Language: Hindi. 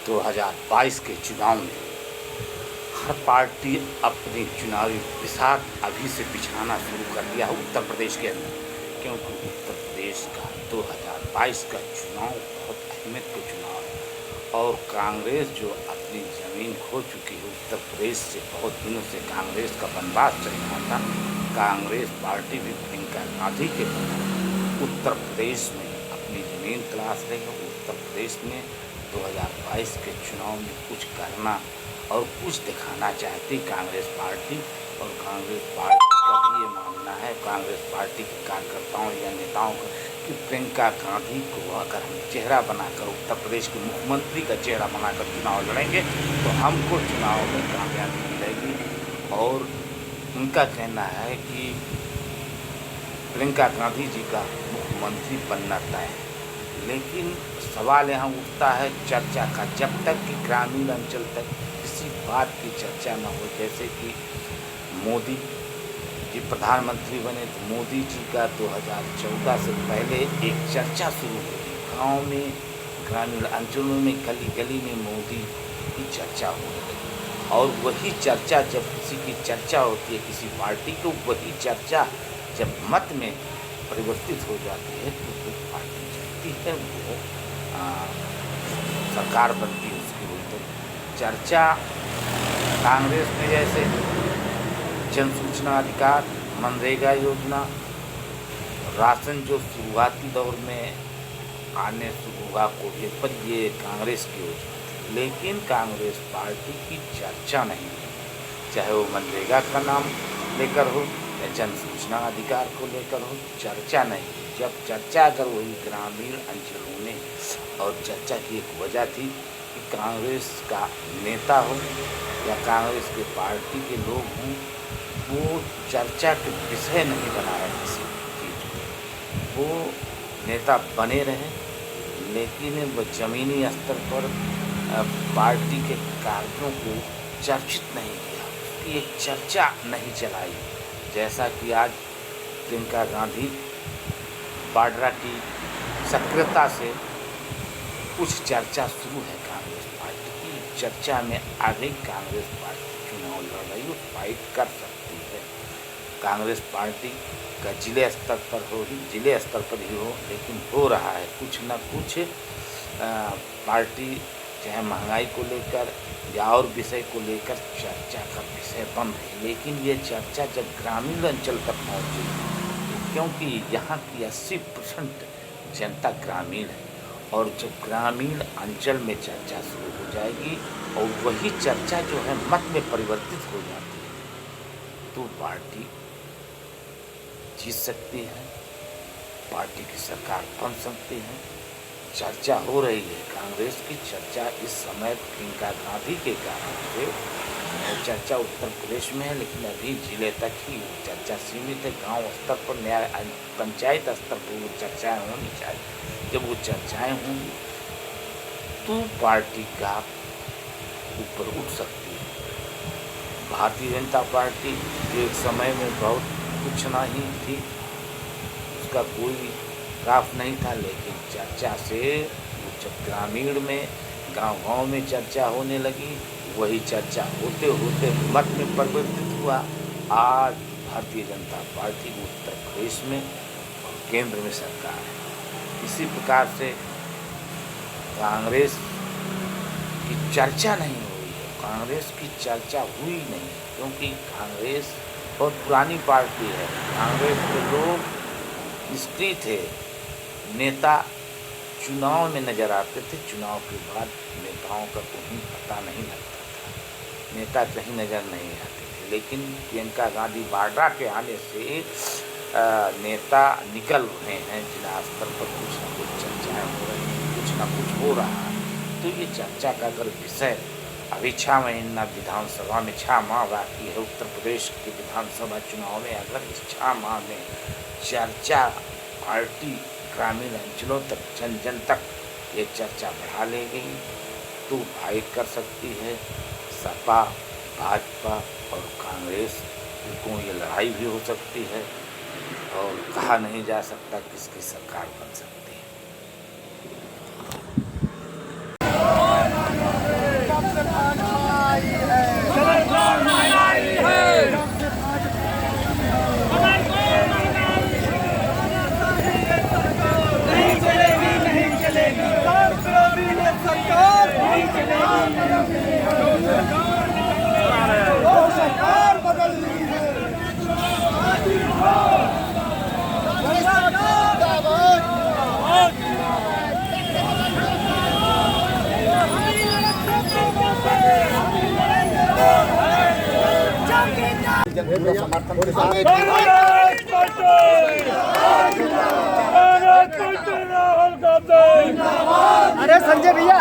2022 के चुनाव में हर पार्टी अपनी चुनावी बिसात अभी से बिछाना शुरू कर दिया है उत्तर प्रदेश के अंदर, क्योंकि उत्तर प्रदेश का 2022 का चुनाव बहुत अहमियत का चुनाव है और कांग्रेस जो अपनी ज़मीन खो चुकी है उत्तर प्रदेश से, बहुत दिनों से कांग्रेस का वनवास चल रहा था। कांग्रेस पार्टी भी प्रियंका गांधी के उत्तर प्रदेश में अपनी ज़मीन तलाश रही है। उत्तर प्रदेश में 2022 के चुनाव में कुछ करना और कुछ दिखाना चाहती कांग्रेस पार्टी, और कांग्रेस पार्टी का भी ये मानना है, कांग्रेस पार्टी के कार्यकर्ताओं या नेताओं का, कि प्रियंका गांधी को अगर हम चेहरा बनाकर उत्तर प्रदेश के मुख्यमंत्री का चेहरा बनाकर चुनाव लड़ेंगे तो हमको चुनाव में कामयाबी मिलेगी। और उनका कहना है कि प्रियंका गांधी जी का मुख्यमंत्री बनना तय है। लेकिन सवाल यहाँ उठता है चर्चा का, जब तक कि ग्रामीण अंचल तक किसी बात की चर्चा न हो, जैसे कि मोदी जी प्रधानमंत्री बने तो मोदी जी का 2014 से पहले एक चर्चा शुरू हुई, गांव में ग्रामीण अंचलों में गली गली में मोदी की चर्चा होने लगी। और वही चर्चा जब किसी की चर्चा होती है किसी पार्टी को, वही चर्चा जब मत में परिवर्तित हो जाती है तो वो पार्टी जीतती है, वो सरकार बनती है। उसकी वही चर्चा कांग्रेस में जैसे जन सूचना अधिकार, मनरेगा योजना, राशन जो शुरुआती दौर में आने शुरू हुआ कोटे पर, ये कांग्रेस की योजना थी। लेकिन कांग्रेस पार्टी की चर्चा नहीं है, चाहे वो मनरेगा का नाम लेकर हो या जन सूचना अधिकार को लेकर हो, चर्चा नहीं। जब चर्चा अगर वही ग्रामीण अंचलों में, और चर्चा की एक वजह थी कि कांग्रेस का नेता हो या कांग्रेस के पार्टी के लोग हों, वो चर्चा के विषय नहीं बना रहे किसी चीज़ को, वो नेता बने रहे लेकिन वो ज़मीनी स्तर पर पार्टी के कार्यों को चर्चित नहीं किया, उसकी एक चर्चा नहीं चलाई। जैसा कि आज प्रियंका गांधी वाड्रा की सक्रियता से कुछ चर्चा शुरू है कांग्रेस पार्टी की, चर्चा में आ गई कांग्रेस पार्टी चुनाव लड़ रही हो, फाइट कर सकती है। कांग्रेस पार्टी का जिले स्तर पर हो ही, जिले स्तर पर ही हो, लेकिन हो रहा है कुछ न कुछ। पार्टी चाहे महंगाई को लेकर या और विषय को लेकर चर्चा का विषय बन रही, लेकिन ये चर्चा जब ग्रामीण अंचल तक पहुँची, क्योंकि यहाँ की 80% जनता ग्रामीण है, और जब ग्रामीण अंचल में चर्चा शुरू हो जाएगी और वही चर्चा जो है मत में परिवर्तित हो जाती है तो पार्टी जीत सकती है, पार्टी की सरकार बन सकती है। चर्चा हो रही है कांग्रेस की, चर्चा इस समय प्रियंका गांधी के कारण से चर्चा उत्तर प्रदेश में है, लेकिन अभी जिले तक ही चर्चा सीमित है। गांव स्तर पर, न्याय पंचायत स्तर पर वो चर्चाएँ होनी चाहिए। जब वो चर्चाएँ होंगी तो पार्टी का ऊपर उठ सकती है। भारतीय जनता पार्टी जो एक समय में बहुत कुछ नहीं थी, उसका कोई राफ नहीं था, लेकिन चर्चा से जब ग्रामीण में गांव-गांव में चर्चा होने लगी, वही चर्चा होते होते मत में परिवर्तित हुआ। आज भारतीय जनता पार्टी उत्तर प्रदेश में और केंद्र में सरकार है। इसी प्रकार से कांग्रेस की चर्चा नहीं हुई है, कांग्रेस की चर्चा हुई नहीं, क्योंकि कांग्रेस बहुत पुरानी पार्टी है। कांग्रेस के लोग निष्क्रिय थे, नेता चुनाव में नज़र आते थे, चुनाव के बाद नेताओं का कहीं पता नहीं लगता था, नेता कहीं नज़र नहीं आते थे। लेकिन प्रियंका गांधी वाड्रा के आने से नेता निकल रहे हैं, जिला स्तर पर कुछ न कुछ चर्चाएँ हो रही हैं, कुछ न कुछ हो रहा है। तो ये चर्चा का अगर विषय, अभी 6 महीना विधानसभा में 6 माह बाकी है उत्तर प्रदेश के विधानसभा चुनाव में, अगर इस 6 माह में चर्चा पार्टी ग्रामीण अंचलों तक, जन जन तक ये चर्चा बढ़ा ले गई तो फाइट कर सकती है सपा, भाजपा और कांग्रेस को। ये लड़ाई भी हो सकती है और कहा नहीं जा सकता किसकी सरकार बन सकती है। पूरा समर्थन के साथ अरे संजय भैया